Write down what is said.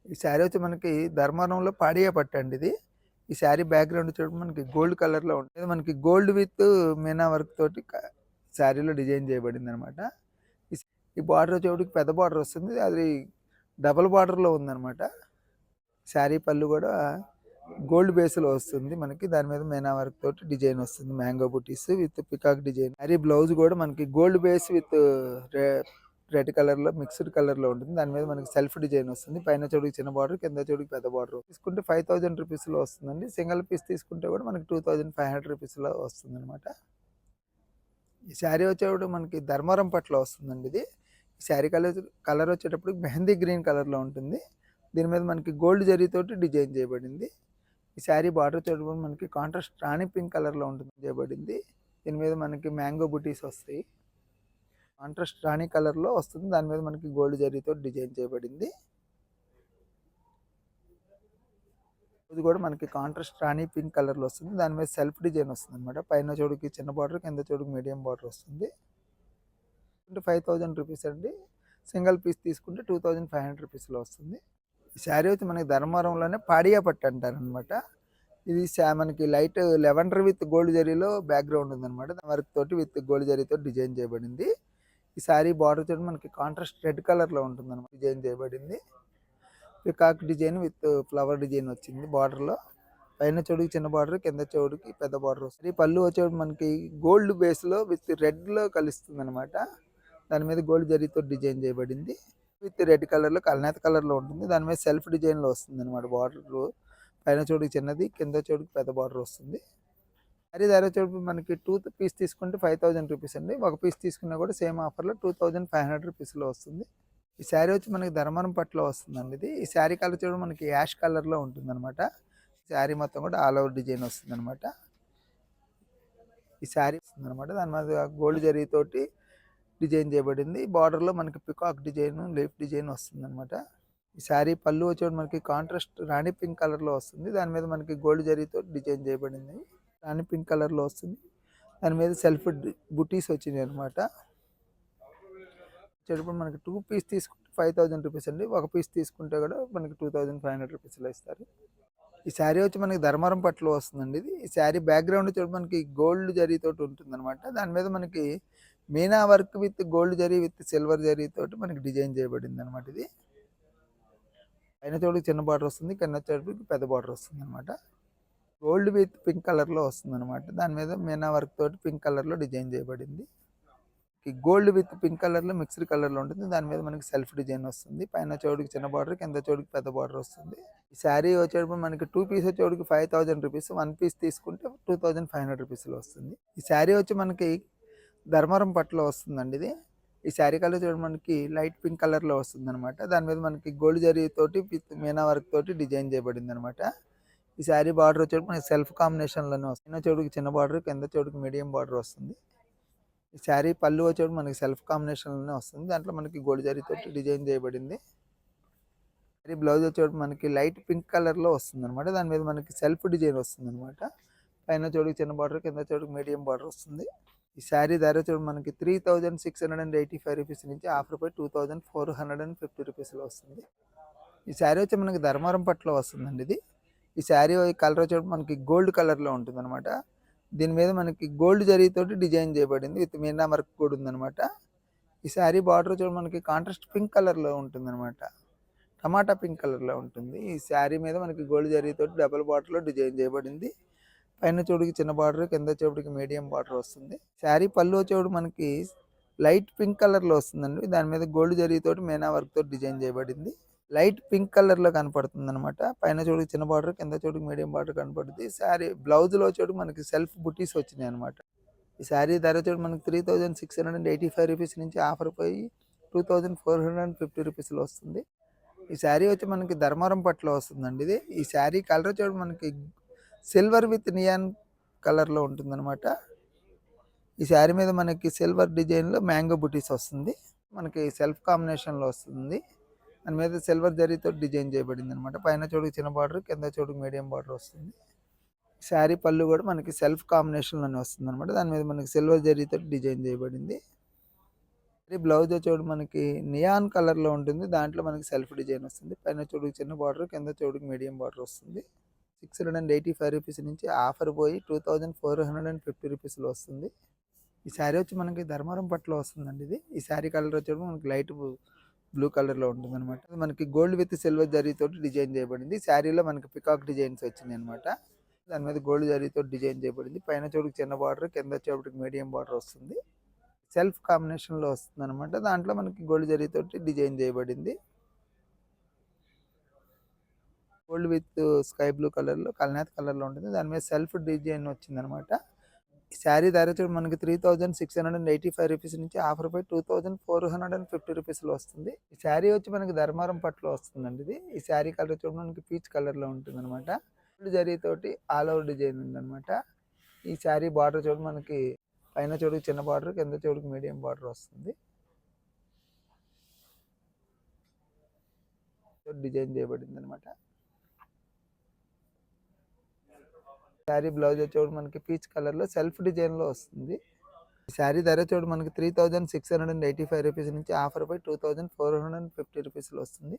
ఈ శారీ వచ్చి మనకి ధర్మారంలో పాడియా పట్టండి ఇది. ఈ శారీ బ్యాక్‌గ్రౌండ్ చూడండి మనకి గోల్డ్ కలర్‌లో ఉంటుంది. మనకి గోల్డ్ విత్ మీనా వర్క్ తోటి శారీలో డిజైన్ చేయబడిందనమాట. ఈ స్ ఈ బార్డర్ వచ్చేటప్పటికి పెద్ద బార్డర్ వస్తుంది. అది డబుల్ బార్డర్‌లో ఉందనమాట. శారీ పళ్ళు గూడా గోల్డ్ బేస్‌లో వస్తుంది మనకి. దాని మీద మీనా వర్క్ తోటి డిజైన్ వస్తుంది. Mango buttis with peacock design. Sari blouse గూడా మనకి గోల్డ్ బేస్ విత్ రె రెడ్ కలర్‌లో మిక్స్డ్ కలర్‌లో ఉంటుంది. దాని మీద మనకి సెల్ఫ్ డిజైన్ వస్తుంది. పైన చెవుడికి చిన్న బార్డర్, కింద చెవుడికి పెద్ద బార్డర్. తీసుకుంటే 5000 రూపీస్‌లో వస్తుందండి. సింగిల్ పీస్ తీసుకుంటే కూడా మనకి 2500 రూపీస్‌లో వస్తుందనమాట. ఈ శారీ వచ్చేటప్పుడు మనకి ధర్మారం పట్టులో వస్తుందండి ఇది. ఈ శారీ కలర్ వచ్చేటప్పటికి మెహందీ గ్రీన్ కలర్‌లో ఉంటుంది. దీని మీద మనకి గోల్డ్ జరీతోటి డిజైన్ చేయబడింది. ఈ శారీ బార్డర్ వచ్చేటప్పుడు మనకి కాంట్రాస్ట్ రాణి పింక్ కలర్‌లో ఉంటుంది చేయబడింది. దీని మీద మనకి మ్యాంగో బుటీస్ వస్తాయి. కాంట్రాస్ట్ రాణి కలర్‌లో వస్తుంది. దాని మీద మనకి గోల్డ్ జరీతో డిజైన్ చేయబడింది. ఇది కూడా మనకి కాంట్రాస్ట్ రాణి పింక్ కలర్‌లో వస్తుంది. దాని మీద సెల్ఫ్ డిజైన్ వస్తుందనమాట. పైన చెవుడికి చిన్న బార్డర్, కింద చెవుడికి మీడియం బార్డర్ వస్తుంది. 5000 రూపీస్ అండి. సింగిల్ పీస్ తీసుకుంటే 2500 రూపీస్‌లో వస్తుంది. ఈ శారీ వచ్చి మనకి ధర్మవరంలోనే పాడియా పట్టు అంటారనమాట. ఇది మనకి లైట్ లెవెండర్ విత్ గోల్డ్ జరీలో బ్యాక్‌గ్రౌండ్ ఉందనమాట. వర్క్ తోటి విత్ గోల్డ్ జరీతో డిజైన్ చేయబడింది. ఈ శారీ బార్డర్ చూడండి మనకి కాంట్రాస్ట్ రెడ్ కలర్‌లో ఉంటుందనమాట. డిజైన్ చేయబడింది. Peacock design with flower design వచ్చింది బార్డర్‌లో. పైన చెవుడికి చిన్న బార్డర్, కింద చెవుడికి పెద్ద బార్డర్ వస్తుంది. పళ్ళు వచ్చేటప్పుడు మనకి గోల్డ్ బేస్‌లో విత్ రెడ్‌లో కలుస్తుందనమాట. దాని మీద గోల్డ్ జరీతో డిజైన్ చేయబడింది. విత్ రెడ్ కలర్‌లో కల్నేత కలర్‌లో ఉంటుంది. దాని మీద సెల్ఫ్ డిజైన్‌లో వస్తుందనమాట బార్డరు. పైన చెవుడికి చిన్నది, కింద చెవుడికి పెద్ద బార్డర్ వస్తుంది. శారీ ధర వచ్చేటప్పుడు మనకి 2 పీస్ తీసుకుంటే 5000 రూపీస్ అండి. ఒక పీస్ తీసుకున్నా కూడా సేమ్ ఆఫర్‌లో 2500 రూపీస్‌లో వస్తుంది. ఈ శారీ వచ్చి మనకి ధర్మవరం పట్టులో వస్తుందండి ఇది. ఈ శారీ కలర్ చూడండి మనకి యాష్ కలర్‌లో ఉంటుందనమాట. శారీ మొత్తం కూడా ఆల్ ఓవర్ డిజైన్ వస్తుందనమాట. ఈ శారీ వస్తుందనమాట. దాని మీద గోల్డ్ జరీతోటి డిజైన్ చేయబడింది. బార్డర్‌లో మనకి పికాక్ డిజైన్, లీఫ్ డిజైన్ వస్తుందనమాట. ఈ శారీ పళ్ళు వచ్చేటప్పుడు మనకి కాంట్రాస్ట్ రాణి పింక్ కలర్‌లో వస్తుంది. దాని మీద మనకి గోల్డ్ జరీతో డిజైన్ చేయబడింది. రాణి పింక్ కలర్‌లో వస్తుంది. దాని మీద సెల్ఫ్ బుటీస్ వచ్చినాయి అనమాట. వచ్చేటప్పుడు మనకి 2 పీస్ తీసుకుంటే 5000 రూపీస్ అండి. ఒక పీస్ తీసుకుంటే కూడా మనకి 2500 రూపీస్‌లో ఇస్తారు. ఈ శారీ వచ్చి మనకి ధర్మారం పట్టులో వస్తుందండి ఇది. ఈ శారీ బ్యాక్‌గ్రౌండ్ చూడండి మనకి గోల్డ్ జరీతోటి ఉంటుందనమాట. దాని మీద మనకి meena work with gold zari with silver జరీతోటి మనకి డిజైన్ చేయబడిందనమాట ఇది. పైన చెవుడికి చిన్న బార్డర్ వస్తుంది. కింద చెవుడికి పెద్ద బార్డర్ వస్తుందనమాట. గోల్డ్ విత్ పింక్ కలర్‌లో వస్తుందనమాట. దాని మీద మీనా వర్క్ తోటి పింక్ కలర్‌లో డిజైన్ చేయబడింది. ఈ గోల్డ్ విత్ పింక్ కలర్‌లో మిక్స్డ్ కలర్‌లో ఉంటుంది. దాని మీద మనకి సెల్ఫ్ డిజైన్ వస్తుంది. పైన చెవుడికి చిన్న బార్డర్, కింద చెవుడికి పెద్ద బార్డర్ వస్తుంది. ఈ శారీ వచ్చేటప్పుడు మనకి 2 పీస్ వచ్చేటప్పటికి 5000 రూపీస్. 1 పీస్ తీసుకుంటే 2500 రూపీస్‌లో వస్తుంది. ఈ శారీ వచ్చి మనకి ధర్మవరం పట్టులో వస్తుందండి ఇది. ఈ శారీ కలర్ చూడండి మనకి లైట్ పింక్ కలర్‌లో వస్తుందనమాట. దాని మీద మనకి గోల్డ్ జరీ తోటి విత్ మీనా వర్క్ తోటి డిజైన్ చేయబడిందనమాట. ఈ శారీ బార్డర్ వచ్చేటప్పుడు మనకి సెల్ఫ్ కాంబినేషన్‌లోనే వస్తుంది. పైన చెవుడికి చిన్న బార్డర్, కింద చెవుడికి మీడియం బార్డర్ వస్తుంది. ఈ శారీ పళ్ళు వచ్చేటప్పుడు మనకి సెల్ఫ్ కాంబినేషన్‌లోనే వస్తుంది. దాంట్లో మనకి గోల్డ్ జరీతోటి డిజైన్ చేయబడింది. శారీ బ్లౌజ్ వచ్చేటప్పుడు మనకి లైట్ పింక్ కలర్‌లో వస్తుందనమాట. దాని మీద మనకి సెల్ఫ్ డిజైన్ వస్తుందనమాట. పైన చెవుడికి చిన్న బార్డర్, కింద చెవుడికి మీడియం బార్డర్ వస్తుంది. ఈ శారీ ధర చూడండి మనకి 3685 రూపీస్ నుంచి ఆఫర్ పై 2450 రూపీస్‌లో వస్తుంది. ఈ శారీ వచ్చి మనకి ధర్మవరం పట్టులో వస్తుందండి ఇది. ఈ శారీ కలర్ వచ్చేటప్పుడు మనకి గోల్డ్ కలర్‌లో ఉంటుందనమాట. దీని మీద మనకి గోల్డ్ జరీతోటి డిజైన్ చేయబడింది. విత్ మీనా వర్క్ కూడా ఉందనమాట. ఈ శారీ బార్డర్ చూడండి మనకి కాంట్రాస్ట్ పింక్ కలర్‌లో ఉంటుందనమాట. టమాటా పింక్ కలర్‌లో ఉంటుంది. ఈ శారీ మీద మనకి గోల్డ్ జరీతోటి డబుల్ బార్డర్‌లో డిజైన్ చేయబడింది. పైన చెవుడికి చిన్న బార్డర్, కింద చెవుడికి మీడియం బార్డర్ వస్తుంది. శారీ పళ్ళు వచ్చేటప్పుడు మనకి లైట్ పింక్ కలర్‌లో వస్తుందండి. దాని మీద గోల్డ్ జరీతోటి మీనా వర్క్ తోటి డిజైన్ చేయబడింది. లైట్ పింక్ కలర్‌లో కనపడుతుందనమాట. పైన చెవుడికి చిన్న బార్డర్, కింద చెవుడికి మీడియం బార్డర్ కనపడుద్ది. శారీ బ్లౌజ్‌లో వచ్చేటప్పుడు మనకి సెల్ఫ్ బుటీస్ వచ్చినాయనమాట. ఈ శారీ ధర వచ్చేటప్పుడు మనకి 3685 రూపీస్ నుంచి ఆఫర్ పోయి 2450 రూపీస్‌లో వస్తుంది. ఈ శారీ వచ్చి మనకి ధర్మవరం పట్టులో వస్తుందండి ఇది. ఈ శారీ కలర్ వచ్చేటప్పుడు మనకి సిల్వర్ విత్ నియాన్ కలర్‌లో ఉంటుందనమాట. ఈ శారీ మీద మనకి సిల్వర్ డిజైన్‌లో మ్యాంగో బుటీస్ వస్తుంది. మనకి సెల్ఫ్ కాంబినేషన్‌లో వస్తుంది. దాని మీద సిల్వర్ జరీతో డిజైన్ చేయబడిందనమాట. పైన చెవుడికి చిన్న బార్డర్, కింద చెవుడికి మీడియం బార్డర్ వస్తుంది. శారీ పళ్ళు కూడా మనకి సెల్ఫ్ కాంబినేషన్‌లోనే వస్తుందనమాట. దాని మీద మనకి సిల్వర్ జరీతో డిజైన్ చేయబడింది. ఈ బ్లౌజ్ వచ్చేవాడు మనకి నియాన్ కలర్‌లో ఉంటుంది. దాంట్లో మనకి సెల్ఫ్ డిజైన్ వస్తుంది. పైన చూడుకు చిన్న బార్డర్, కింద చూడుకు మీడియం బార్డర్ వస్తుంది. రూ. 685 నుంచి ఆఫర్ పోయి రూ. 2450 వస్తుంది. ఈ శారీ వచ్చి మనకి ధర్మారం పట్టులో వస్తుందండి ఇది. ఈ శారీ కలర్ వచ్చేటప్పుడు మనకి లైట్ బ్లూ కలర్‌లో ఉంటుందనమాట. మనకి గోల్డ్ విత్ సిల్వర్ జరీతోటి డిజైన్ చేయబడింది. శారీలో మనకి పికాక్ డిజైన్స్ వచ్చినాయనమాట. దాని మీద గోల్డ్ జరీతోటి డిజైన్ చేయబడింది. పైన చూడుకు చిన్న బార్డర్, కింద వచ్చేటప్పటికి మీడియం బార్డర్ వస్తుంది. సెల్ఫ్ కాంబినేషన్‌లో వస్తుందనమాట. దాంట్లో మనకి గోల్డ్ జరీతోటి డిజైన్ చేయబడింది. గోల్డ్ విత్ స్కై బ్లూ కలర్‌లో కల్నేత కలర్‌లో ఉంటుంది. దాని మీద సెల్ఫ్ డిజైన్ వచ్చిందనమాట. ఈ శారీ ధర వచ్చి మనకి రూ. 3685 నుంచి ఆఫర్ పై రూ. 2450 వస్తుంది. ఈ శారీ వచ్చి మనకి ధర్మారం పట్టులో వస్తుందండి ఇది. ఈ శారీ కలర్ వచ్చి మనకి పీచ్ కలర్‌లో ఉంటుందనమాట. గోల్డ్ జరీతోటి ఆల్ ఓవర్ డిజైన్ ఉందనమాట. ఈ శారీ బార్డర్ చూడండి మనకి పైన చూడుకు చిన్న బార్డర్, కింద చూడుకు మీడియం బార్డర్ వస్తుంది. డిజైన్ చేయబడిందనమాట. శారీ బ్లౌజ్ వచ్చేవాడు మనకి పీచ్ కలర్‌లో సెల్ఫ్ డిజైన్‌లో వస్తుంది. ఈ శారీ ధర చూడు మనకి రూ. 3685 నుంచి ఆఫర్ పై రూ. 2450 వస్తుంది.